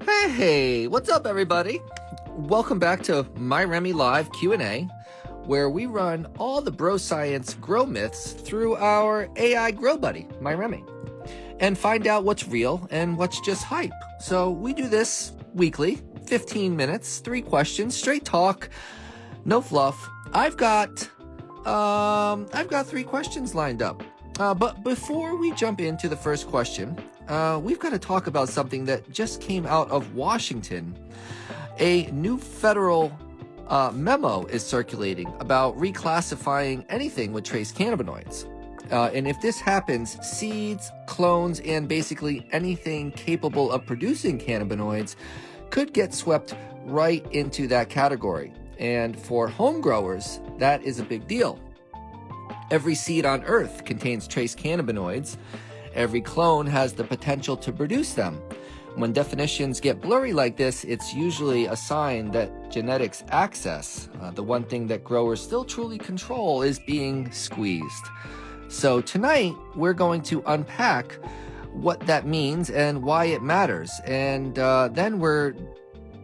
Hey, what's up everybody? Welcome back to MyRemy Live Q&A, where we run all the bro science grow myths through our AI grow buddy, MyRemy, and find out what's real and what's just hype. So we do this weekly, 15 minutes, 3 questions, straight talk, no fluff. I've got 3 questions lined up. But before we jump into the first question, we've got to talk about something that just came out of Washington. A new federal memo is circulating about reclassifying anything with trace cannabinoids. And if this happens, seeds, clones, and basically anything capable of producing cannabinoids could get swept right into that category. And for home growers, that is a big deal. Every seed on Earth contains trace cannabinoids. Every clone has the potential to produce them. When definitions get blurry like this, it's usually a sign that genetics access, the one thing that growers still truly control, is being squeezed. So tonight, we're going to unpack what that means and why it matters. And then we're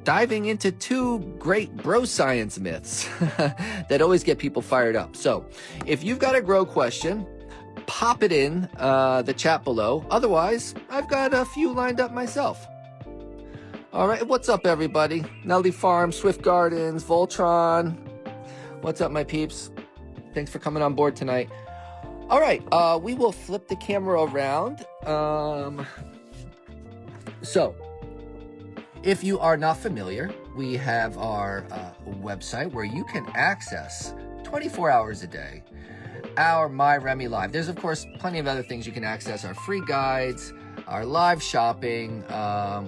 diving into 2 great bro science myths that always get people fired up. So if you've got a grow question, pop it in the chat below. Otherwise, I've got a few lined up myself. All right, what's up everybody? Nelly Farm, Swift Gardens, Voltron. What's up my peeps? Thanks for coming on board tonight. All right, we will flip the camera around. So if you are not familiar, we have our website where you can access 24 hours a day our MyRemy Live. There's, of course, plenty of other things you can access. Our free guides, our live shopping.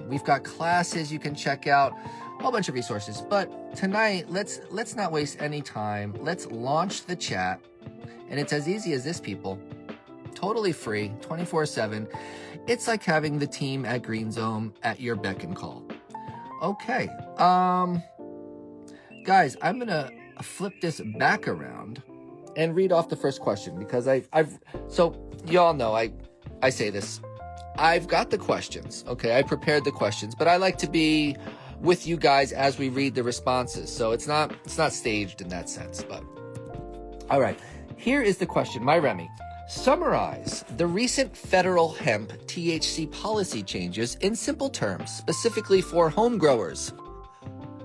We've got classes you can check out, a whole bunch of resources. But tonight, let's not waste any time. Let's launch the chat. And it's as easy as this, people. Totally free, 24/7. It's like having the team at Green Zone at your beck and call. Okay, guys, I'm gonna flip this back around and read off the first question because so y'all know I say this, I've got the questions, okay, I prepared the questions, but I like to be with you guys as we read the responses, so it's not staged in that sense. But all right, here is the question. MyRemy, summarize the recent federal hemp THC policy changes in simple terms, specifically for home growers.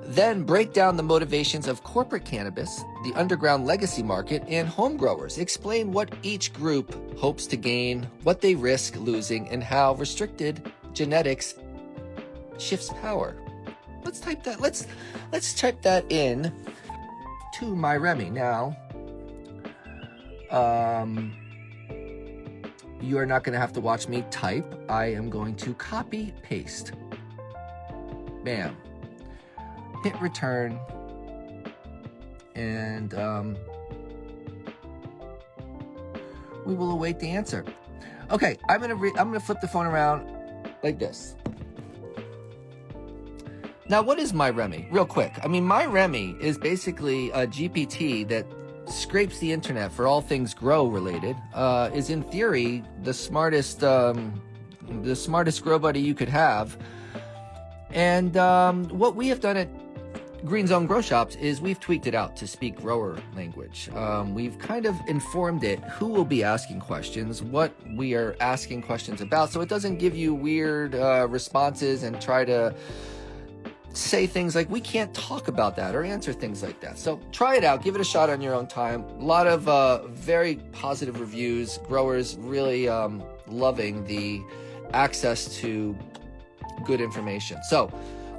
Then break down the motivations of corporate cannabis, the underground legacy market, and home growers. Explain what each group hopes to gain, what they risk losing, and how restricted genetics shifts power. Let's type that. Let's type that in to MyRemy now. You are not going to have to watch me type. I am going to copy paste. Bam. Hit return. And we will await the answer. Okay, I'm gonna flip the phone around like this. Now, what is MyRemy? Real quick. I mean, MyRemy is basically a GPT that scrapes the internet for all things grow related, is in theory the smartest grow buddy you could have. And what we have done at Green Zone Grow Shops is we've tweaked it out to speak grower language. We've kind of informed it who will be asking questions, what we are asking questions about, so it doesn't give you weird responses and try to say things like we can't talk about that or answer things like that. So try it out, give it a shot on your own time. A lot of very positive reviews, growers really loving the access to good information. So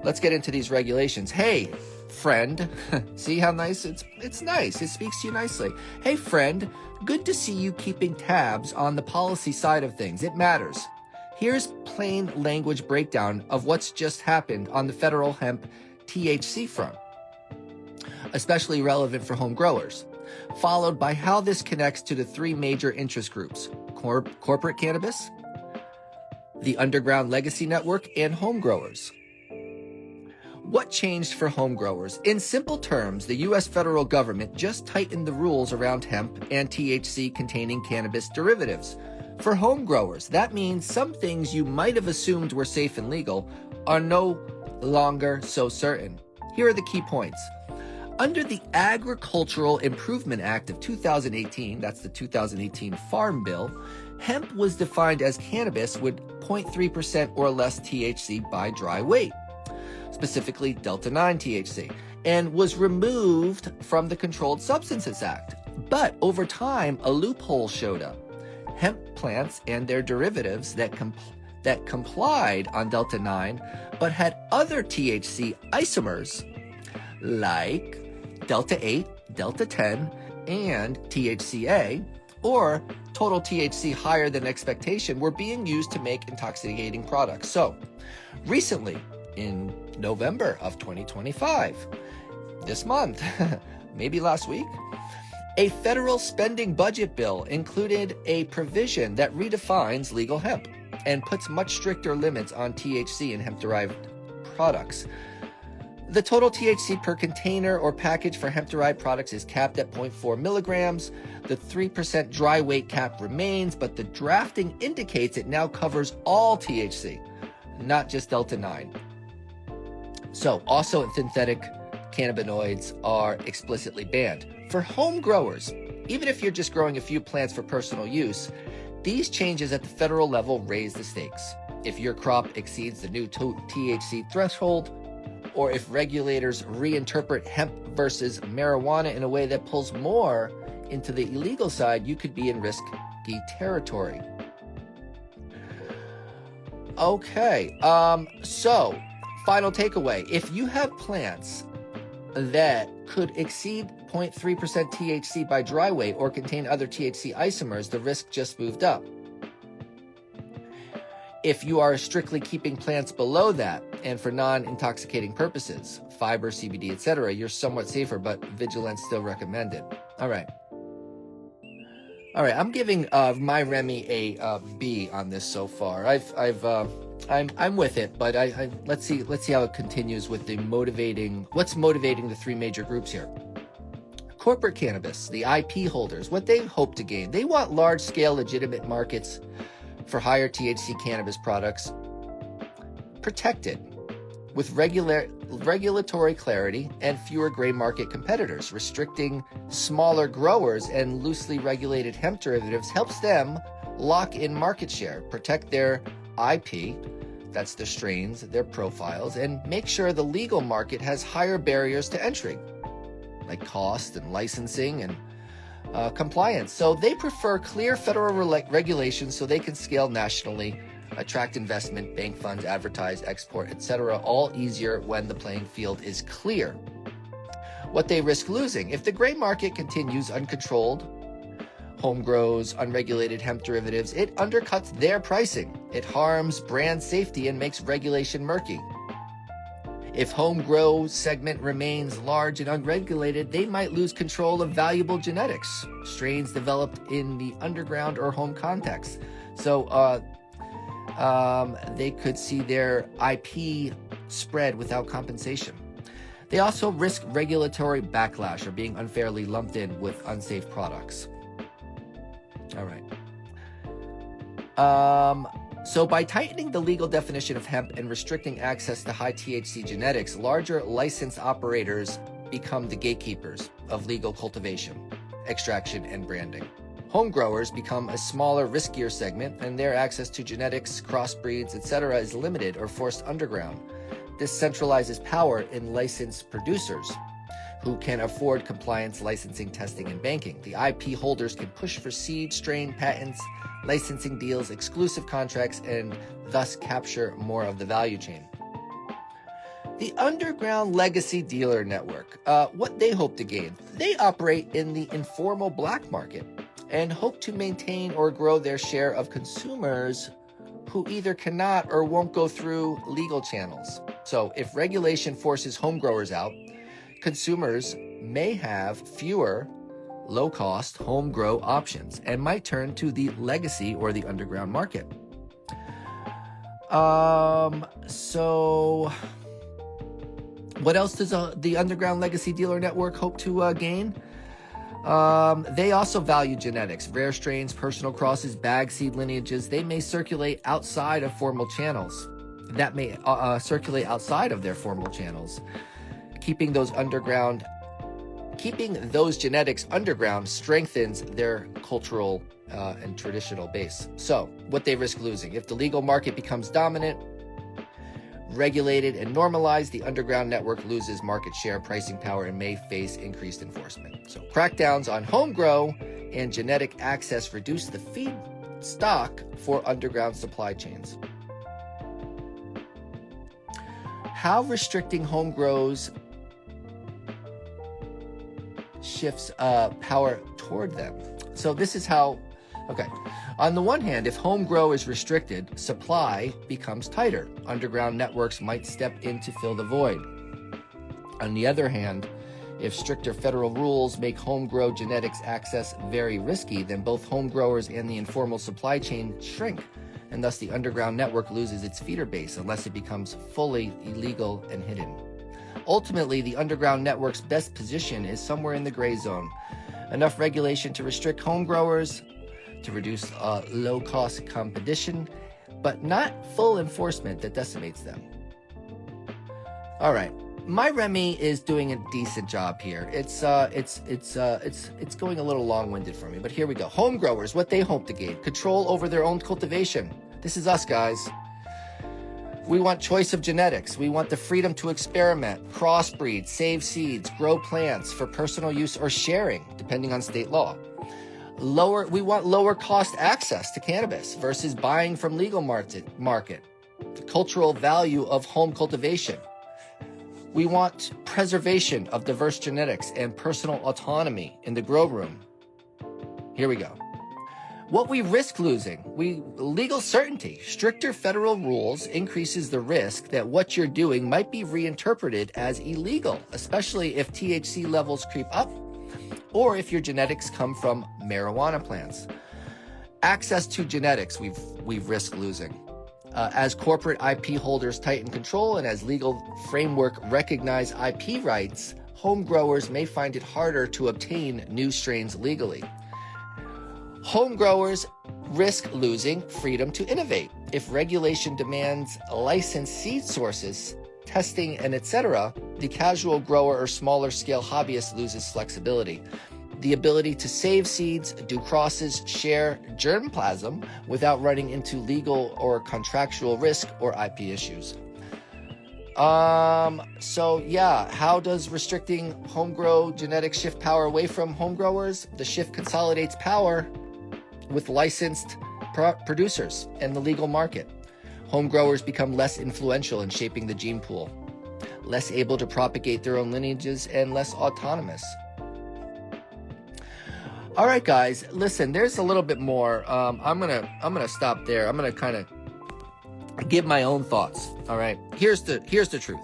let's get into these regulations. Hey friend, see how nice it's nice, it speaks to you nicely. Hey friend, good to see you keeping tabs on the policy side of things. It matters. Here's plain language breakdown of what's just happened on the federal hemp THC front, especially relevant for home growers, followed by how this connects to the 3 major interest groups: corporate cannabis, the underground legacy network, and home growers. What changed for home growers? In simple terms, the U.S. federal government just tightened the rules around hemp and THC-containing cannabis derivatives. For home growers, that means some things you might have assumed were safe and legal are no longer so certain. Here are the key points. Under the Agricultural Improvement Act of 2018, that's the 2018 Farm Bill, hemp was defined as cannabis with 0.3% or less THC by dry weight, specifically Delta-9 THC, and was removed from the Controlled Substances Act. But over time, a loophole showed up. Hemp plants and their derivatives that complied on Delta-9 but had other THC isomers like Delta-8, Delta-10, and THCA, or total THC higher than expectation, were being used to make intoxicating products. So, recently, in November of 2025, this month, maybe last week, a federal spending budget bill included a provision that redefines legal hemp and puts much stricter limits on THC in hemp-derived products. The total THC per container or package for hemp-derived products is capped at 0.4 milligrams. The 3% dry weight cap remains, but the drafting indicates it now covers all THC, not just Delta-9. So, also synthetic cannabinoids are explicitly banned. For home growers, even if you're just growing a few plants for personal use, these changes at the federal level raise the stakes. If your crop exceeds the new THC threshold, or if regulators reinterpret hemp versus marijuana in a way that pulls more into the illegal side, you could be in risky territory. Okay, so final takeaway. If you have plants that could exceed 0.3% THC by dry weight or contain other THC isomers, the risk just moved up. If you are strictly keeping plants below that and for non-intoxicating purposes, fiber, CBD, etc., you're somewhat safer, but vigilance still recommended. All right, I'm giving MyRemy a B on this so far. I'm with it, but let's see how it continues with what's motivating the three major groups here. Corporate cannabis, the IP holders, what they hope to gain. They want large-scale legitimate markets for higher THC cannabis products protected with regulatory clarity and fewer gray market competitors. Restricting smaller growers and loosely regulated hemp derivatives helps them lock in market share, protect their IP, that's their strains, their profiles, and make sure the legal market has higher barriers to entry, like cost and licensing and compliance. So they prefer clear federal regulations so they can scale nationally, attract investment, bank funds, advertise, export, etc., all easier when the playing field is clear. What they risk losing: if the gray market continues uncontrolled, home grows, unregulated hemp derivatives, it undercuts their pricing. It harms brand safety and makes regulation murky. If home grow segment remains large and unregulated, they might lose control of valuable genetics, strains developed in the underground or home context. So they could see their IP spread without compensation. They also risk regulatory backlash or being unfairly lumped in with unsafe products. All right. So by tightening the legal definition of hemp and restricting access to high THC genetics, larger licensed operators become the gatekeepers of legal cultivation, extraction, and branding. Home growers become a smaller, riskier segment, and their access to genetics, crossbreeds, etc. is limited or forced underground. This centralizes power in licensed producers who can afford compliance, licensing, testing, and banking. The IP holders can push for seed, strain, patents, licensing deals, exclusive contracts, and thus capture more of the value chain. The underground legacy dealer network, what they hope to gain. They operate in the informal black market and hope to maintain or grow their share of consumers who either cannot or won't go through legal channels. So if regulation forces home growers out, consumers may have fewer low-cost home grow options and might turn to the legacy or the underground market. So what else does the underground legacy dealer network hope to gain? They also value genetics, rare strains, personal crosses, bag seed lineages. They may circulate outside of formal channels. that may circulate outside of their formal channels. Keeping those genetics underground strengthens their cultural and traditional base. So, what they risk losing: if the legal market becomes dominant, regulated, and normalized, the underground network loses market share, pricing power, and may face increased enforcement. So, crackdowns on home grow and genetic access reduce the feedstock for underground supply chains. How restricting home grows shifts power toward them. So this is how, okay. On the one hand, if home grow is restricted, supply becomes tighter. Underground networks might step in to fill the void. On the other hand, if stricter federal rules make home grow genetics access very risky, then both home growers and the informal supply chain shrink, and thus the underground network loses its feeder base unless it becomes fully illegal and hidden. Ultimately, the underground network's best position is somewhere in the gray zone. Enough regulation to restrict home growers, to reduce low-cost competition, but not full enforcement that decimates them. All right, MyRemy is doing a decent job here. It's going a little long-winded for me, but here we go. Home growers, what they hope to gain: control over their own cultivation. This is us, guys. We want choice of genetics. We want the freedom to experiment, crossbreed, save seeds, grow plants for personal use or sharing, depending on state law. We want lower cost access to cannabis versus buying from legal market. The cultural value of home cultivation. We want preservation of diverse genetics and personal autonomy in the grow room. Here we go. What we risk losing: legal certainty. Stricter federal rules increases the risk that what you're doing might be reinterpreted as illegal, especially if THC levels creep up or if your genetics come from marijuana plants. Access to genetics we risk losing. As corporate IP holders tighten control and as legal framework recognize IP rights, home growers may find it harder to obtain new strains legally. Home growers risk losing freedom to innovate. If regulation demands licensed seed sources, testing, and etc., the casual grower or smaller scale hobbyist loses flexibility. The ability to save seeds, do crosses, share germplasm without running into legal or contractual risk or IP issues. So yeah, how does restricting home grow genetics shift power away from home growers? The shift consolidates power with licensed producers and the legal market. Home growers become less influential in shaping the gene pool, less able to propagate their own lineages, and less autonomous. All right, guys, listen, there's a little bit more. I'm gonna stop there. I'm gonna kind of give my own thoughts. All right, here's the truth.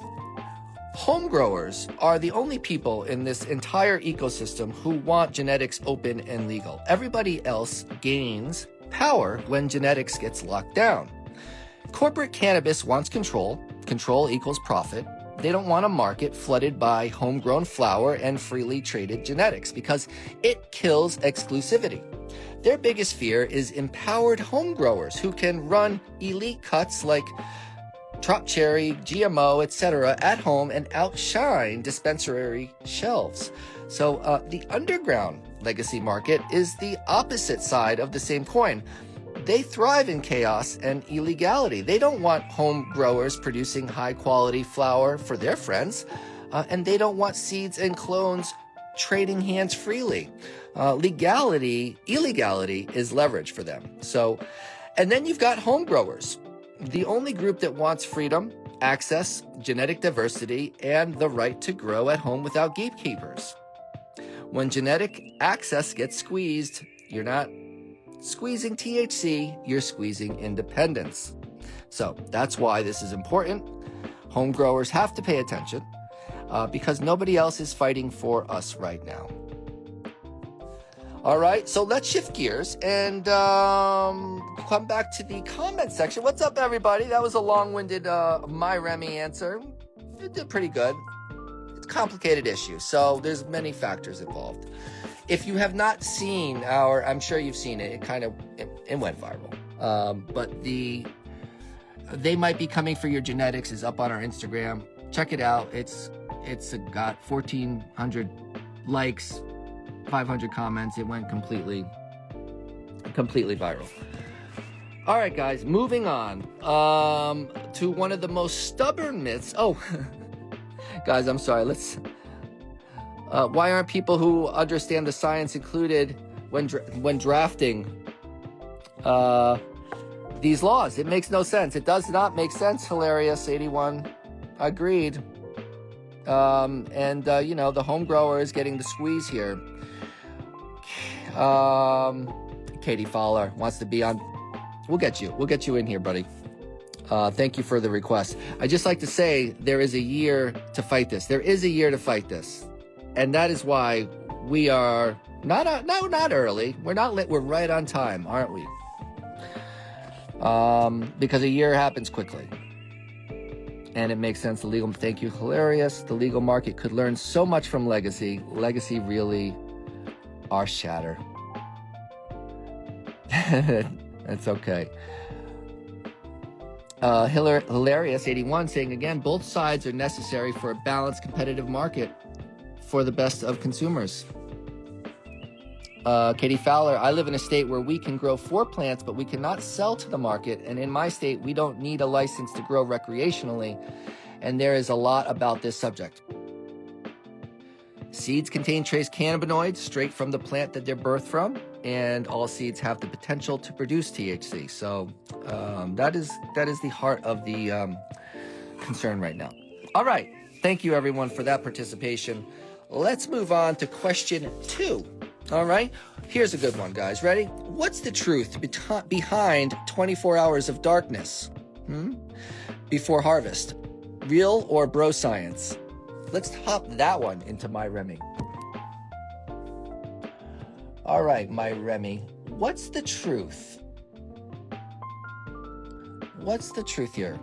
Home growers are the only people in this entire ecosystem who want genetics open and legal. Everybody else gains power when genetics gets locked down. Corporate cannabis wants control. Control equals profit. They don't want a market flooded by homegrown flower and freely traded genetics because it kills exclusivity. Their biggest fear is empowered home growers who can run elite cuts like Trop Cherry, GMO, etc. at home and outshine dispensary shelves. So the underground legacy market is the opposite side of the same coin. They thrive in chaos and illegality. They don't want home growers producing high quality flower for their friends, and they don't want seeds and clones trading hands freely. Illegality is leverage for them. So, and then you've got home growers, the only group that wants freedom, access, genetic diversity, and the right to grow at home without gatekeepers. When genetic access gets squeezed, you're not squeezing THC, you're squeezing independence. So that's why this is important. Home growers have to pay attention because nobody else is fighting for us right now. All right, so let's shift gears and come back to the comment section. What's up, everybody? That was a long-winded MyRemy answer. It did pretty good. It's a complicated issue, so there's many factors involved. If you have not seen I'm sure you've seen it. It went viral. But They might be coming for your genetics is up on our Instagram. Check it out. It's got 1,400 likes, 500 comments. It went completely viral. All right, guys, moving on to one of the most stubborn myths. Oh, guys, I'm sorry. Why aren't people who understand the science included when drafting these laws? It makes no sense. It does not make sense. Hilarious 81. Agreed. You know, the home grower is getting the squeeze here. Katie Fowler wants to be on. We'll get you in here, buddy. Thank you for the request. I just like to say there is a year to fight this. There is a year to fight this. And that is why we are not early. We're right on time, aren't we? Because a year happens quickly. And it makes sense. Thank you, hilarious. The legal market could learn so much from legacy. Legacy really are shatter. That's okay. Hilarious 81 saying again, both sides are necessary for a balanced competitive market for the best of consumers. Katie Fowler, I live in a state where we can grow 4 plants, but we cannot sell to the market. And in my state, we don't need a license to grow recreationally. And there is a lot about this subject. Seeds contain trace cannabinoids straight from the plant that they're birthed from. And all seeds have the potential to produce THC. So that is the heart of the concern right now. All right. Thank you, everyone, for that participation. Let's move on to question 2. All right, here's a good one, guys. Ready? What's the truth behind 24 hours of darkness before harvest? Real or bro science? Let's hop that one into MyRemy. All right, MyRemy, what's the truth? What's the truth here?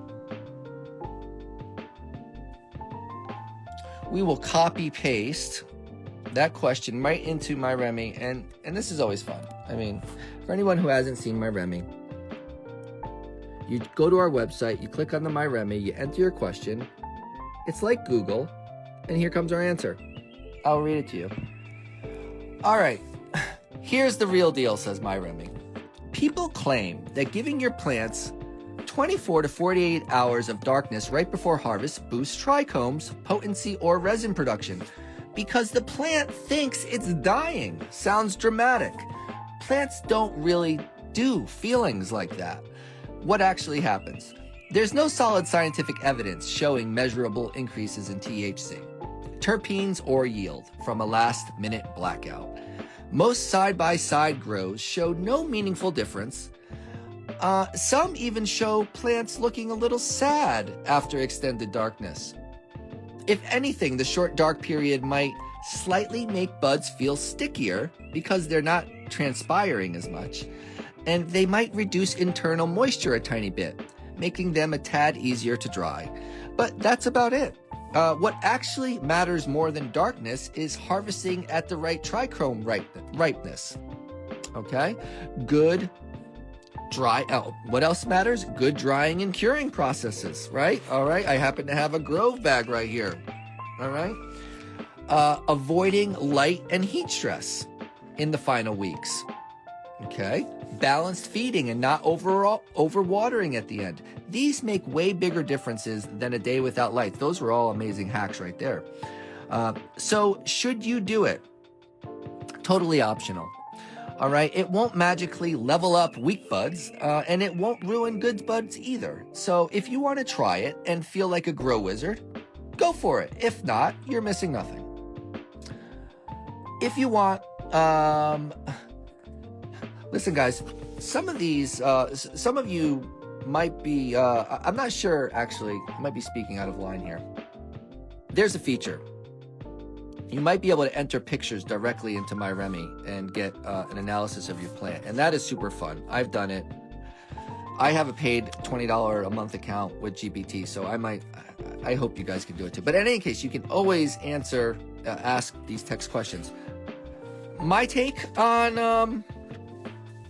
We will copy paste that question right into MyRemy, and this is always fun. I mean, for anyone who hasn't seen MyRemy, you go to our website, you click on the MyRemy, you enter your question. It's like Google, and here comes our answer. I'll read it to you. All right, here's the real deal, says MyRemy. People claim that giving your plants 24 to 48 hours of darkness right before harvest boosts trichomes, potency, or resin production, because the plant thinks it's dying. Sounds dramatic. Plants don't really do feelings like that. What actually happens? There's no solid scientific evidence showing measurable increases in THC, terpenes, or yield from a last-minute blackout. Most side-by-side grows showed no meaningful difference. Some even show plants looking a little sad after extended darkness. If anything, the short dark period might slightly make buds feel stickier because they're not transpiring as much, and they might reduce internal moisture a tiny bit, making them a tad easier to dry. But that's about it. What actually matters more than darkness is harvesting at the right trichome ripeness. Okay? Good dry. Oh, what else matters? Good drying and curing processes, right? All right. I happen to have a Grove bag right here. All right. Avoiding light and heat stress in the final weeks. Okay. Balanced feeding and not overwatering at the end. These make way bigger differences than a day without light. Those were all amazing hacks right there. So should you do it? Totally optional. All right, it won't magically level up weak buds, and it won't ruin good buds either. So if you want to try it and feel like a grow wizard, go for it. If not, you're missing nothing. If you want, listen, guys, some of you might be, I'm not sure, actually, I might be speaking out of line here. There's a feature. You might be able to enter pictures directly into MyRemy and get an analysis of your plant. And that is super fun. I've done it. I have a paid $20 a month account with GPT, so I hope you guys can do it too. But in any case, you can always ask these text questions. My take on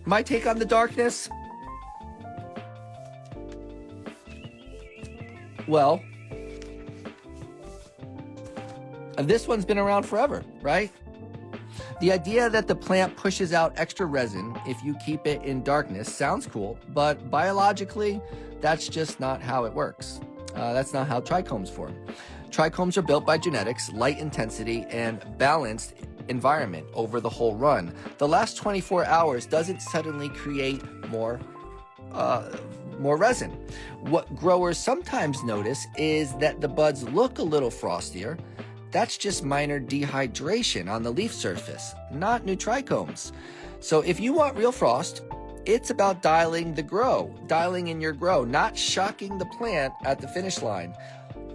the darkness. Well, this one's been around forever, right? The idea that the plant pushes out extra resin if you keep it in darkness sounds cool, but biologically, that's just not how it works. That's not how trichomes form. Trichomes are built by genetics, light intensity, and balanced environment over the whole run. The last 24 hours doesn't suddenly create more resin. What growers sometimes notice is that the buds look a little frostier. That's just minor dehydration on the leaf surface, not new trichomes. So if you want real frost, it's about dialing in your grow, not shocking the plant at the finish line.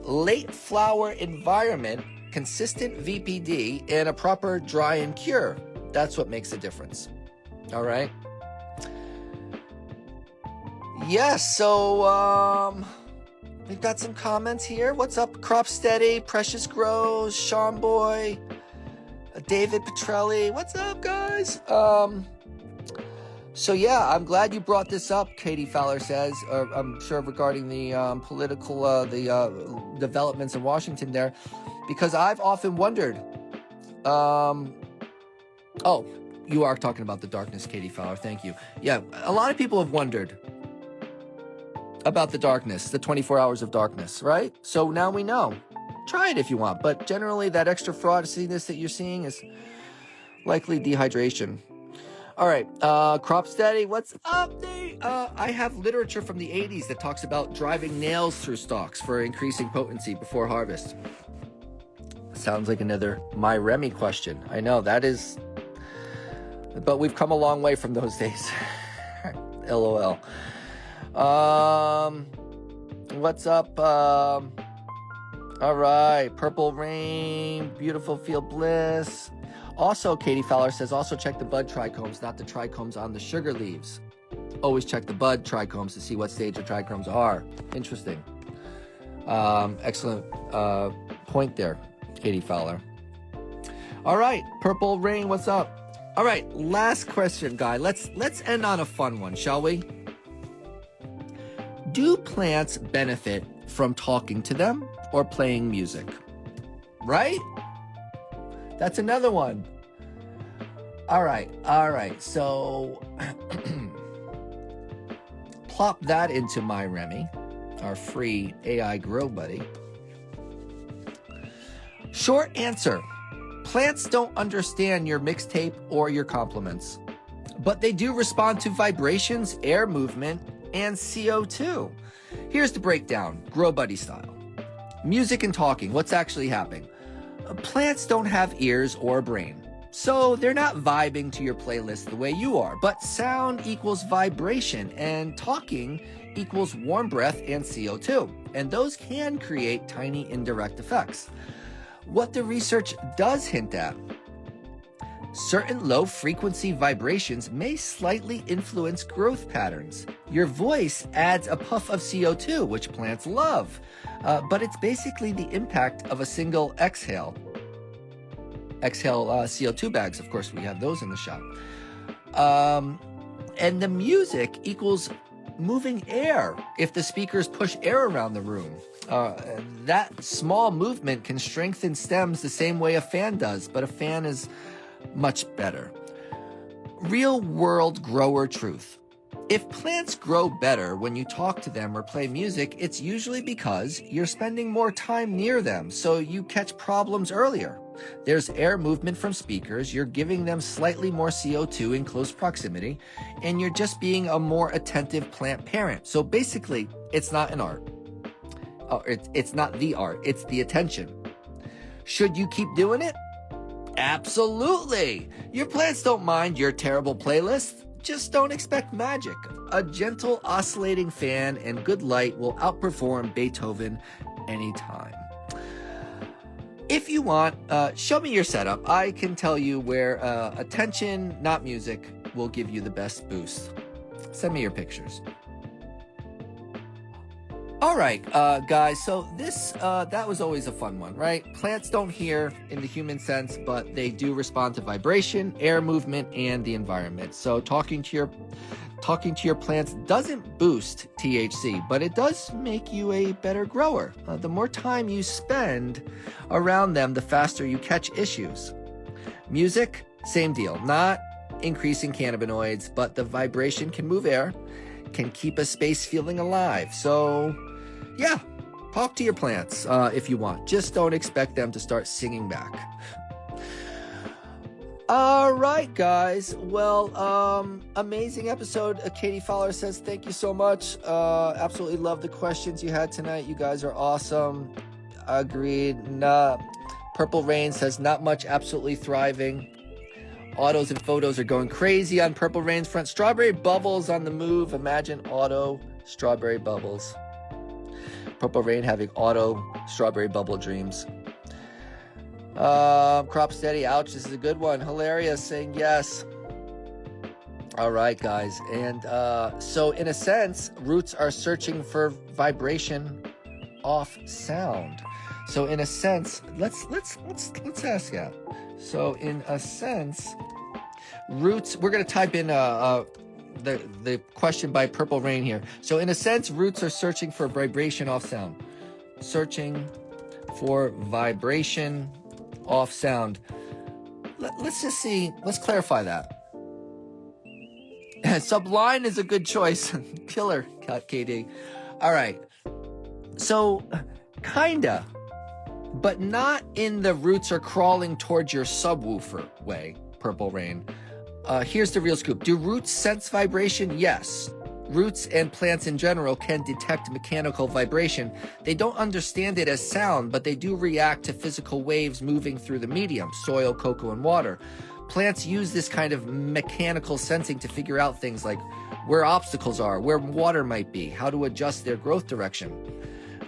Late flower environment, consistent VPD, and a proper dry and cure. That's what makes a difference. All right. Yes, so we've got some comments here. What's up, Crop Steady, Precious Grows, Sean Boy, David Petrelli. What's up, guys? So yeah, I'm glad you brought this up, Katie Fowler says. I'm sure regarding the political developments in Washington there, because I've often wondered. Oh, you are talking about the darkness, Katie Fowler. Thank you. Yeah, a lot of people have wondered about the darkness, the 24 hours of darkness, right? So now we know. Try it if you want, but generally that extra frostiness that you're seeing is likely dehydration. All right, Crop Steady, what's up, Nate? I have literature from the 80s that talks about driving nails through stalks for increasing potency before harvest. Sounds like another MyRemy question. I know, that is, but we've come a long way from those days. LOL. What's up? All right, Purple Rain, Beautiful Field Bliss. Also, Katie Fowler says, also check the bud trichomes, not the trichomes on the sugar leaves. Always check the bud trichomes to see what stage the trichomes are. Interesting. Excellent point there, Katie Fowler. All right, Purple Rain, what's up? All right, last question, guy. Let's end on a fun one, shall we? Do plants benefit from talking to them or playing music? Right? That's another one. All right. So plop that into MyRemy, our free AI grow buddy. Short answer. Plants don't understand your mixtape or your compliments, but they do respond to vibrations, air movement, and CO2. Here's the breakdown, grow buddy style. Music and talking, what's actually happening? Plants don't have ears or a brain, so they're not vibing to your playlist the way you are, but sound equals vibration and talking equals warm breath and CO2, and those can create tiny indirect effects. What the research does hint at: certain low-frequency vibrations may slightly influence growth patterns. Your voice adds a puff of CO2, which plants love, but it's basically the impact of a single exhale. Exhale CO2 bags, of course, we have those in the shop. And the music equals moving air if the speakers push air around the room. That small movement can strengthen stems the same way a fan does, but a fan is much better. Real world grower truth. If plants grow better when you talk to them or play music, it's usually because you're spending more time near them, so you catch problems earlier. There's air movement from speakers, you're giving them slightly more CO2 in close proximity, and you're just being a more attentive plant parent. So basically, it's not an art. It's not the art, it's the attention. Should you keep doing it? Absolutely! Your plants don't mind your terrible playlist. Just don't expect magic. A gentle oscillating fan and good light will outperform Beethoven anytime. If you want, show me your setup. I can tell you where attention, not music, will give you the best boost. Send me your pictures. All right, guys, so that was always a fun one, right? Plants don't hear in the human sense, but they do respond to vibration, air movement, and the environment. So talking to talking to your plants doesn't boost THC, but it does make you a better grower. The more time you spend around them, the faster you catch issues. Music, same deal. Not increasing cannabinoids, but the vibration can move air, can keep a space feeling alive. So, yeah, talk to your plants if you want. Just don't expect them to start singing back. All right, guys. Well, amazing episode. Katie Fowler says, thank you so much. Absolutely love the questions you had tonight. You guys are awesome. Agreed. Purple Rain says, not much, absolutely thriving. Autos and photos are going crazy on Purple Rain's front. Strawberry bubbles on the move. Imagine auto strawberry bubbles. Purple Rain having auto strawberry bubble dreams. Crop Steady, ouch, this is a good one. Hilarious saying yes. All right, guys. And so in a sense, roots are searching for vibration off sound. So in a sense, let's ask that. So in a sense, roots, we're going to type in the question by Purple Rain here. So in a sense, roots are searching for vibration off sound. Searching for vibration off sound. Let's just see. Let's clarify that. Sublime is a good choice. Killer, KD. All right. So, kinda, but not in the roots are crawling towards your subwoofer way, Purple Rain. Here's the real scoop. Do roots sense vibration? Yes. Roots and plants in general can detect mechanical vibration. They don't understand it as sound, but they do react to physical waves moving through the medium, soil, cocoa, and water. Plants use this kind of mechanical sensing to figure out things like where obstacles are, where water might be, how to adjust their growth direction.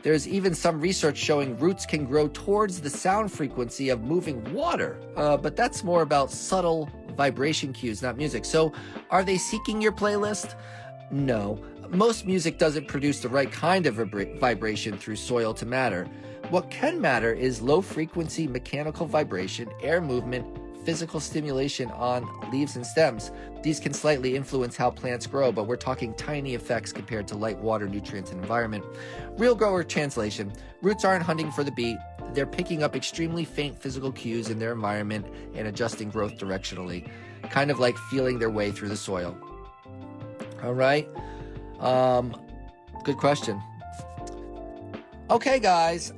There's even some research showing roots can grow towards the sound frequency of moving water, but that's more about subtle vibration cues, not music. So are they seeking your playlist? No. Most music doesn't produce the right kind of vibration through soil to matter. What can matter is low-frequency mechanical vibration, air movement, physical stimulation on leaves and stems. These can slightly influence how plants grow, but we're talking tiny effects compared to light, water, nutrients, and environment. Real grower translation. Roots aren't hunting for the beat. They're picking up extremely faint physical cues in their environment and adjusting growth directionally, kind of like feeling their way through the soil. All right. Good question. Okay, guys.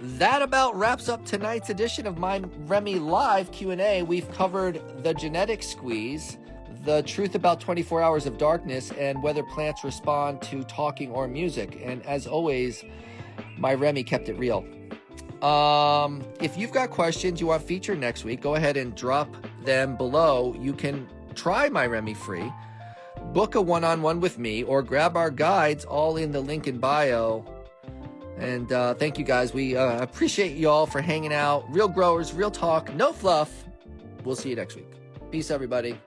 That about wraps up tonight's edition of MyRemy Live Q&A. We've covered the genetic squeeze, the truth about 24 hours of darkness, and whether plants respond to talking or music. And as always, MyRemy kept it real. If you've got questions you want featured next week, go ahead and drop them below. You can try MyRemy free, book a one-on-one with me, or grab our guides, all in the link in bio. And thank you, guys. We appreciate you all for hanging out. Real growers, real talk, no fluff. We'll see you next week. Peace, everybody.